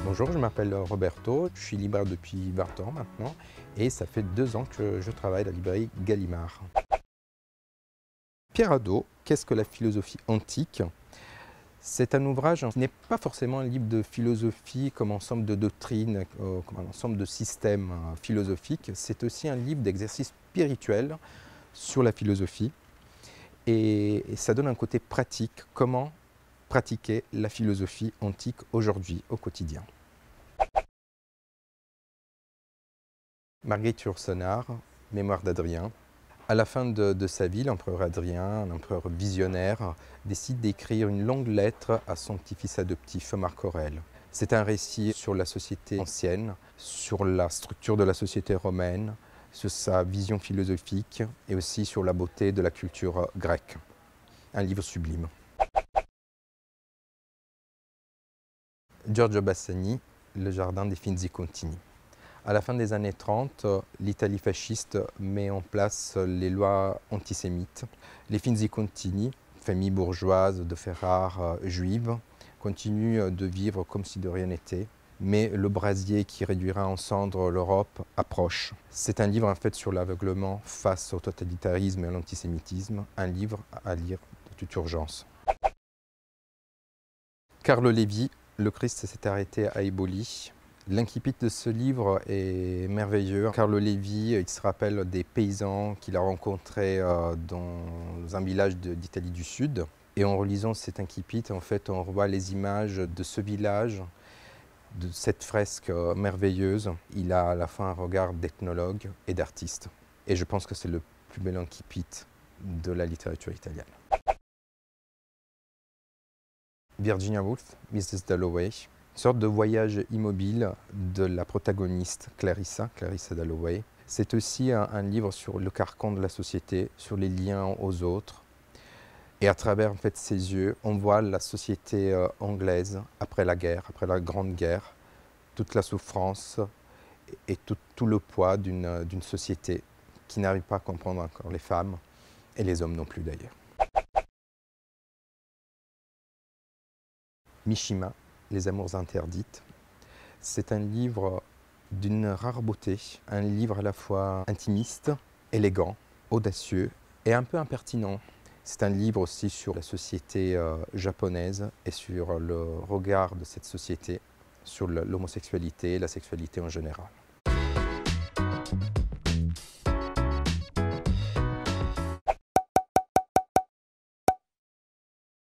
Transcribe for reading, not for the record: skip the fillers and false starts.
Bonjour, je m'appelle Roberto, je suis libraire depuis 20 ans maintenant et ça fait 2 ans que je travaille à la librairie Gallimard. Pierre Hadot, qu'est-ce que la philosophie antique? C'est un ouvrage qui n'est pas forcément un livre de philosophie comme ensemble de doctrines, comme un ensemble de systèmes philosophiques. C'est aussi un livre d'exercice spirituel sur la philosophie et ça donne un côté pratique, comment pratiquer la philosophie antique aujourd'hui, au quotidien. Marguerite Yourcenar, Mémoire d'Adrien. À la fin de sa vie, l'empereur Adrien, un empereur visionnaire, décide d'écrire une longue lettre à son petit-fils adoptif, Marc Aurèle. C'est un récit sur la société ancienne, sur la structure de la société romaine, sur sa vision philosophique et aussi sur la beauté de la culture grecque. Un livre sublime. Giorgio Bassani, Le jardin des Finzi Contini. À la fin des années 30, l'Italie fasciste met en place les lois antisémites. Les Finzi Contini, famille bourgeoise de Ferrare juive, continuent de vivre comme si de rien n'était. Mais le brasier qui réduira en cendres l'Europe approche. C'est un livre en fait sur l'aveuglement face au totalitarisme et à l'antisémitisme, un livre à lire de toute urgence. Carlo Levi, Le Christ s'est arrêté à Eboli. L'incipit de ce livre est merveilleux. Carlo Levi, il se rappelle des paysans qu'il a rencontrés dans un village d'Italie du Sud. Et en relisant cet incipit, en fait, on revoit les images de ce village, de cette fresque merveilleuse. Il a à la fois un regard d'ethnologue et d'artiste. Et je pense que c'est le plus bel incipit de la littérature italienne. Virginia Woolf, Mrs. Dalloway. Une sorte de voyage immobile de la protagoniste Clarissa Dalloway. C'est aussi un livre sur le carcan de la société, sur les liens aux autres. Et à travers en fait, ses yeux, on voit la société anglaise après la guerre, après la Grande Guerre, toute la souffrance et tout le poids d'une société qui n'arrive pas à comprendre encore les femmes et les hommes non plus d'ailleurs. Mishima, Les Amours interdites. C'est un livre d'une rare beauté, un livre à la fois intimiste, élégant, audacieux et un peu impertinent. C'est un livre aussi sur la société japonaise et sur le regard de cette société sur l'homosexualité et la sexualité en général.